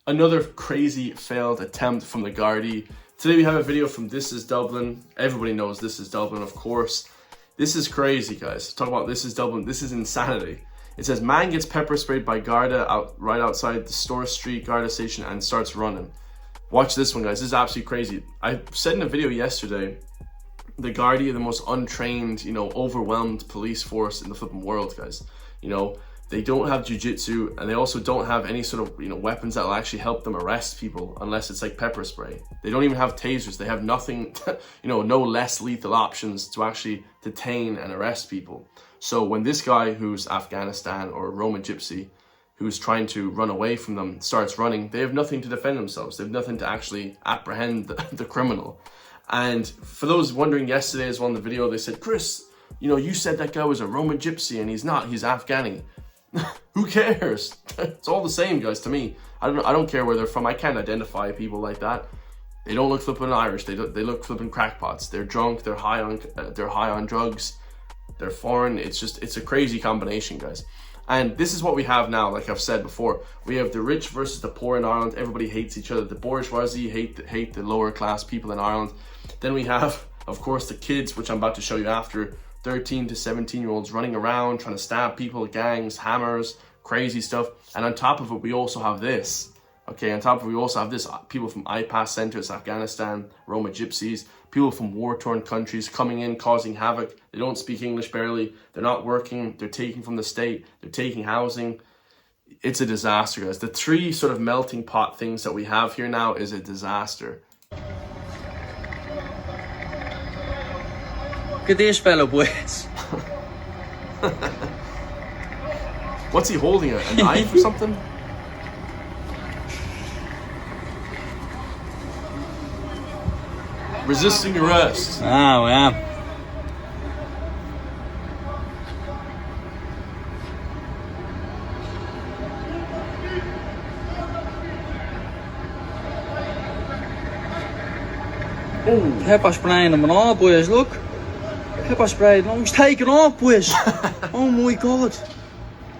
Another crazy failed attempt from the Gardaí. Today we have a video from This Is Dublin. Everybody knows This Is Dublin, of course. This is crazy, guys. Talk about This Is Dublin. This is insanity. It says, man gets pepper sprayed by Garda right outside the Store Street Garda station and starts running. Watch this one, guys. This is absolutely crazy. I said in a video yesterday, the Gardaí are the most untrained, overwhelmed police force in the flipping world, guys. They don't have jiu-jitsu, and they also don't have any sort of, weapons that will actually help them arrest people unless it's like pepper spray. They don't even have tasers. They have nothing, no less lethal options to actually detain and arrest people. So when this guy who's Afghanistan or Roma Gypsy, who's trying to run away from them, starts running, they have nothing to defend themselves. They have nothing to actually apprehend the criminal. And for those wondering, yesterday as well in the video, they said, Chris, you said that guy was a Roma Gypsy, and he's not, he's Afghani. Who cares? It's all the same, guys, to me. I don't care where they're from. I can't identify people like that. They don't look flippin' Irish. They look flippin' crackpots. They're drunk. They're high on drugs. They're foreign. It's a crazy combination, guys. And this is what we have now. Like I've said before, we have the rich versus the poor in Ireland. Everybody hates each other. The bourgeoisie hate the lower class people in Ireland. Then we have, of course, the kids, which I'm about to show you after. 13 to 17-year-olds running around, trying to stab people, gangs, hammers, crazy stuff. And on top of it, we also have this. Okay, on top of it, we also have this. People from IPAS centers, Afghanistan, Roma Gypsies, people from war-torn countries coming in, causing havoc. They don't speak English barely. They're not working. They're taking from the state. They're taking housing. It's a disaster, guys. The three sort of melting pot things that we have here now is a disaster. Look at this fellow, boys. What's he holding? A knife or something? Resisting arrest. Ah, well. Oh. Pepper spraying them and all, boys, look. Pepper spray. No, he's taking off, boys. Oh my god.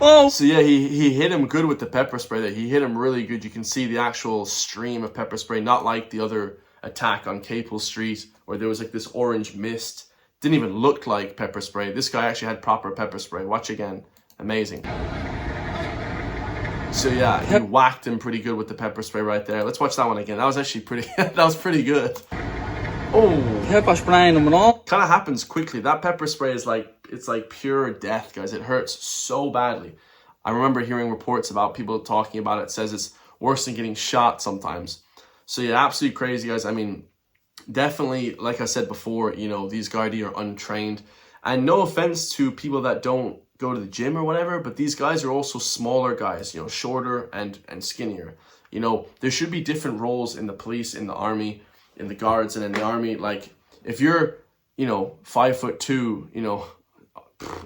Oh. So yeah, he hit him good with the pepper spray there. He hit him really good. You can see the actual stream of pepper spray, not like the other attack on Capel Street where there was like this orange mist. Didn't even look like pepper spray. This guy actually had proper pepper spray. Watch again. Amazing. So yeah, he whacked him pretty good with the pepper spray right there. Let's watch that one again. That was actually pretty, that was pretty good. Oh, pepper spraying them and all. Kind of happens quickly. That pepper spray is it's like pure death, guys. It hurts so badly. I remember hearing reports about people talking about it. It says it's worse than getting shot sometimes. So yeah, absolutely crazy, guys. I mean, definitely, like I said before, these Gardaí are untrained. And no offense to people that don't go to the gym or whatever, but these guys are also smaller guys, shorter and skinnier. There should be different roles in the police, in the army, in the guards, and in the army. Like if you're 5'2",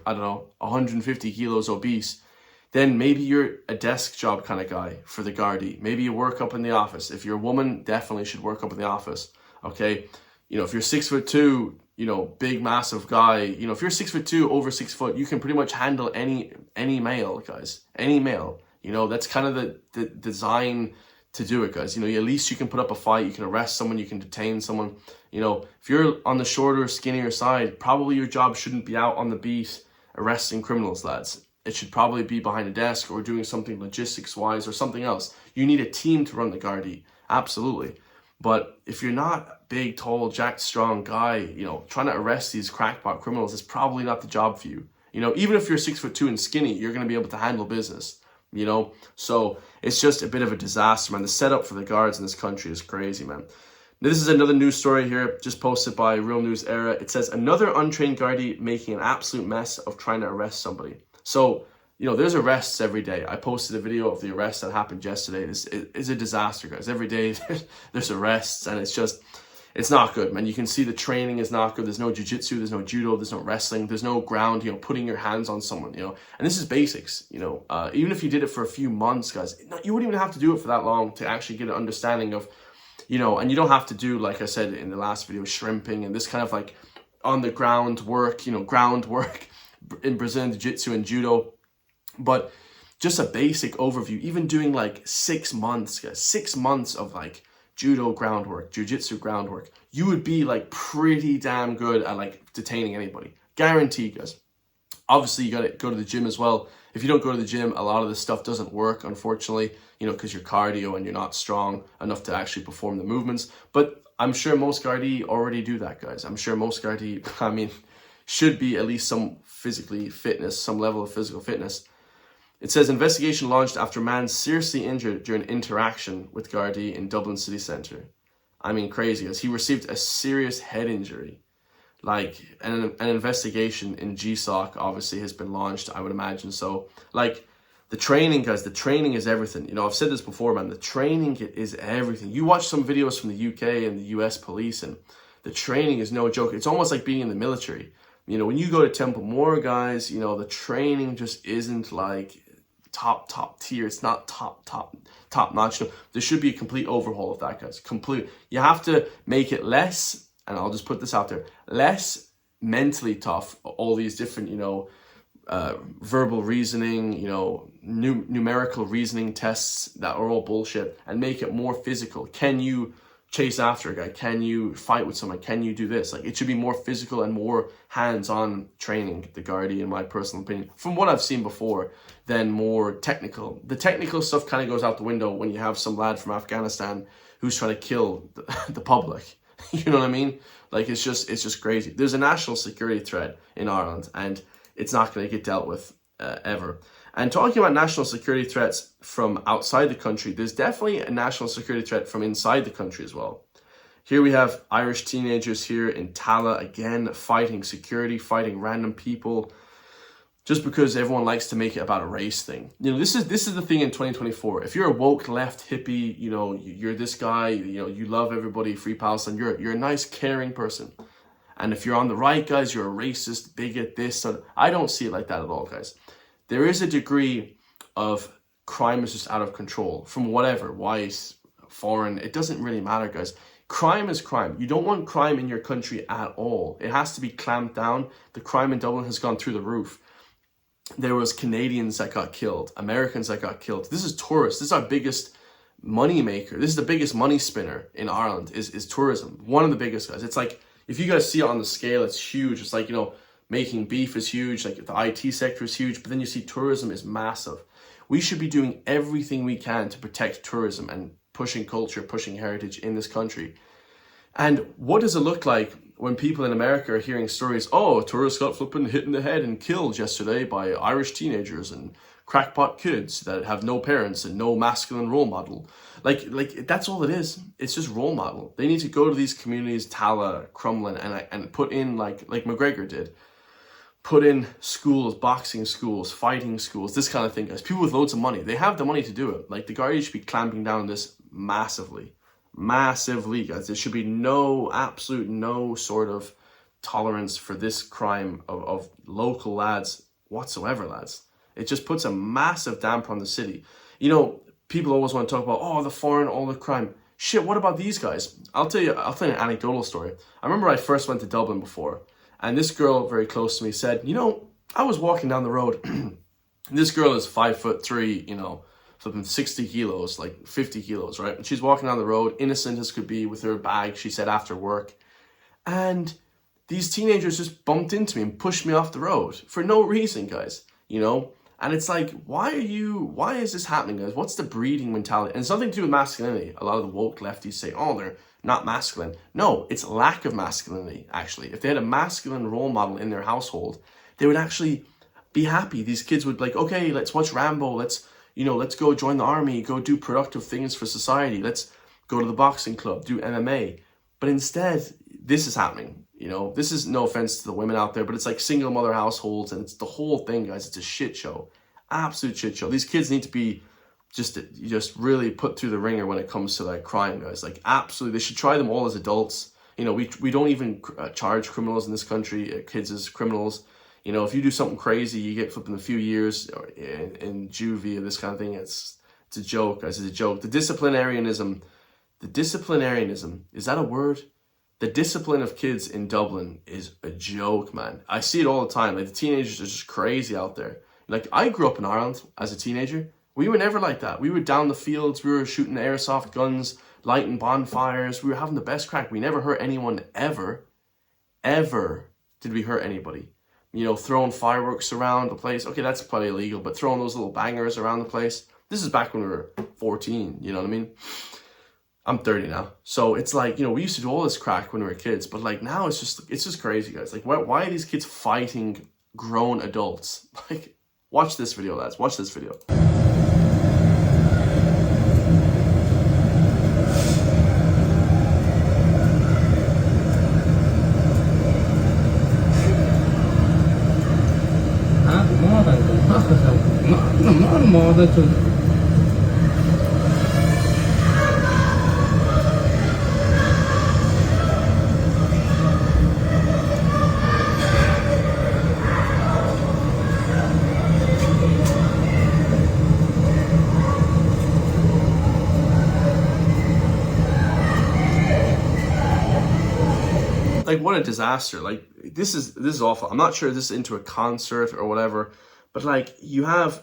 I don't know, 150 kilos obese, then maybe you're a desk job kind of guy for the Gardaí. Maybe you work up in the office. If you're a woman, definitely should work up in the office. Okay, if you're 6'2", big massive guy, if you're 6'2", over 6 foot, you can pretty much handle any male, guys, any male. That's kind of the design to do it, guys. At least you can put up a fight, you can arrest someone, you can detain someone. If you're on the shorter, skinnier side, probably your job shouldn't be out on the beat arresting criminals, lads. It should probably be behind a desk or doing something logistics-wise or something else. You need a team to run the Gardaí, absolutely. But if you're not a big, tall, jacked, strong guy, trying to arrest these crackpot criminals is probably not the job for you. Even if you're 6'2" and skinny, you're going to be able to handle business. So it's just a bit of a disaster, man. The setup for the guards in this country is crazy, man. Now, this is another news story here, just posted by Real News Era. It says, another untrained Gardaí making an absolute mess of trying to arrest somebody. So, there's arrests every day. I posted a video of the arrest that happened yesterday. This is a disaster, guys. Every day there's arrests, and it's not good, man. You can see the training is not good. There's no jiu-jitsu, there's no judo, there's no wrestling, there's no ground, putting your hands on someone, and this is basics, even if you did it for a few months, guys, you wouldn't even have to do it for that long to actually get an understanding of, and you don't have to do, like I said in the last video, shrimping and this kind of like on the ground work, groundwork in Brazilian jiu-jitsu and judo. But just a basic overview, even doing like 6 months, guys, 6 months of like judo groundwork, jiu-jitsu groundwork, you would be like pretty damn good at like detaining anybody. Guaranteed, guys. Obviously, you got to go to the gym as well. If you don't go to the gym, a lot of this stuff doesn't work, unfortunately, you know, because you're cardio and you're not strong enough to actually perform the movements. But I'm sure most Gardai already do that, guys. I'm sure most Gardai, I mean, should be at least some some level of physical fitness. It says, investigation launched after man seriously injured during interaction with Gardai in Dublin city centre. I mean, crazy, as he received a serious head injury. Like, an investigation in GSOC obviously has been launched, I would imagine. So, like, the training, guys, the training is everything. You know, I've said this before, man, the training is everything. You watch some videos from the UK and the US police, and the training is no joke. It's almost like being in the military. You know, when you go to Temple Moor, guys, you know, the training just isn't like top tier. It's not top notch. No, there should be a complete overhaul of that, guys. Complete. You have to make it less, and I'll just put this out there, less mentally tough, all these different, you know, verbal reasoning, you know, numerical reasoning tests that are all bullshit, and make it more physical. Can you chase after a guy? Can you fight with someone? Can you do this? Like, it should be more physical and more hands-on training, the Gardai, in my personal opinion, from what I've seen before, than more technical. The technical stuff kind of goes out the window when you have some lad from Afghanistan who's trying to kill the public. You know what I mean? Like, it's just crazy. There's a national security threat in Ireland, and it's not going to get dealt with ever. And talking about national security threats from outside the country, there's definitely a national security threat from inside the country as well. Here we have Irish teenagers here in Tala, again, fighting security, fighting random people, just because everyone likes to make it about a race thing. You know, this is the thing in 2024. If you're a woke left hippie, you know, you're this guy, you know, you love everybody, free Palestine, you're a nice, caring person. And if you're on the right, guys, you're a racist, bigot, this. I don't see it like that at all, guys. There is a degree of crime is just out of control from whatever, white, foreign, it doesn't really matter, guys. Crime is crime. You don't want crime in your country at all. It has to be clamped down. The crime in Dublin has gone through the roof. There was Canadians that got killed, Americans that got killed. This is tourists. This is our biggest money maker. This is the biggest money spinner in Ireland is tourism. One of the biggest, guys. It's like, if you guys see it on the scale, it's huge. It's like, you know, making beef is huge, like the IT sector is huge, but then you see tourism is massive. We should be doing everything we can to protect tourism and pushing culture, pushing heritage in this country. And what does it look like when people in America are hearing stories, oh, tourists got flipping hit in the head and killed yesterday by Irish teenagers and crackpot kids that have no parents and no masculine role model. Like that's all it is. It's just role model. They need to go to these communities, Tala, Crumlin, and put in, like McGregor did, put in schools, boxing schools, fighting schools, this kind of thing, guys. People with loads of money, they have the money to do it. Like, the Gardai should be clamping down on this massively, guys. There should be absolute no sort of tolerance for this crime of local lads whatsoever, lads. It just puts a massive damper on the city. You know, people always want to talk about, oh, the foreign, all the crime. Shit, what about these guys? I'll tell you an anecdotal story. I remember I first went to Dublin before, and this girl very close to me said, you know, I was walking down the road, and this girl is 5'3", you know, flipping 60 kilos, like 50 kilos, right? And she's walking down the road, innocent as could be, with her bag, she said, after work. And these teenagers just bumped into me and pushed me off the road for no reason, guys, you know? And it's like, why is this happening, guys? What's the breeding mentality? And it's nothing to do with masculinity. A lot of the woke lefties say, oh, they're not masculine. No, it's lack of masculinity, actually. If they had a masculine role model in their household, they would actually be happy. These kids would be like, okay, let's watch Rambo. Let's go join the army, go do productive things for society. Let's go to the boxing club, do MMA. But instead, this is happening. You know, this is no offense to the women out there, but it's like single mother households, and it's the whole thing, guys. It's a shit show. Absolute shit show. These kids need to be just really put through the ringer when it comes to like crime, guys. Like, absolutely, they should try them all as adults. You know, we don't even charge criminals in this country, kids as criminals. You know, if you do something crazy, you get flipping a few years in juvie or this kind of thing. It's a joke, guys. It's a joke. The disciplinarianism, is that a word? The discipline of kids in Dublin is a joke, man. I see it all the time. Like, the teenagers are just crazy out there. You Like, I grew up in Ireland as a teenager. We were never like that. We were down the fields, we were shooting airsoft guns, lighting bonfires, we were having the best crack. We never hurt anyone ever. Ever did we hurt anybody. You know, throwing fireworks around the place. Okay, that's probably illegal, but throwing those little bangers around the place. This is back when we were 14, you know what I mean? I'm 30 now. So it's like, you know, we used to do all this crack when we were kids, but like now it's just crazy, guys. Like, why are these kids fighting grown adults? Like, watch this video, lads. Watch this video. Like, what a disaster. Like, this is awful. I'm not sure this is into a concert or whatever, but like, you have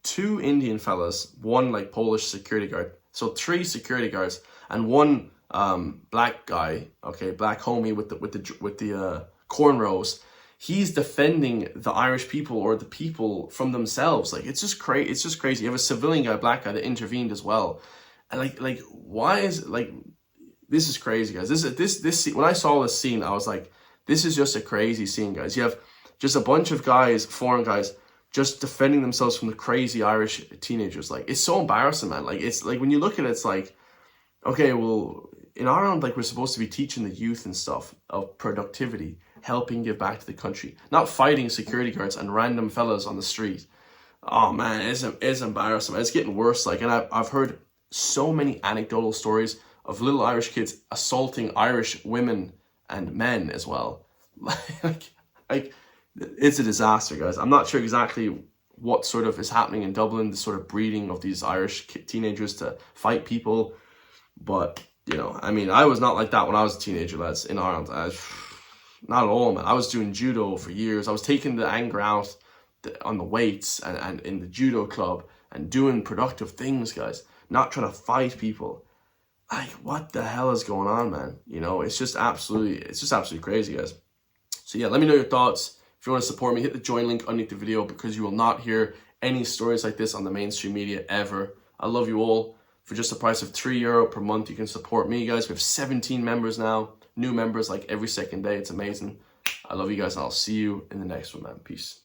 two Indian fellas, one like Polish security guard, so 3 security guards, and one black guy, okay, black homie with the cornrows. He's defending the Irish people, or the people, from themselves. Like, it's just crazy. It's just crazy. You have a civilian guy, black guy, that intervened as well, and like why is like. This is crazy, guys. This when I saw this scene, I was like, this is just a crazy scene, guys. You have just a bunch of guys, foreign guys, just defending themselves from the crazy Irish teenagers. Like, it's so embarrassing, man. Like, it's like, when you look at it, it's like, okay, well, in Ireland, like, we're supposed to be teaching the youth and stuff of productivity, helping give back to the country, not fighting security guards and random fellas on the street. Oh man, it's embarrassing. It's getting worse. Like, and I've heard so many anecdotal stories of little Irish kids assaulting Irish women and men as well. like, it's a disaster, guys. I'm not sure exactly what sort of is happening in Dublin, the sort of breeding of these Irish teenagers to fight people. But, you know, I mean, I was not like that when I was a teenager, lads, in Ireland. Not at all, man. I was doing judo for years. I was taking the anger out on the weights and in the judo club and doing productive things, guys. Not trying to fight people. Like, what the hell is going on, man? You know, it's just absolutely crazy, guys. So yeah, let me know your thoughts. If you want to support me, hit the join link underneath the video, because you will not hear any stories like this on the mainstream media ever. I love you all. For just the price of €3 per month, you can support me, guys. We have 17 members now. New members like every second day. It's amazing. I love you guys, and I'll see you in the next one, man. Peace.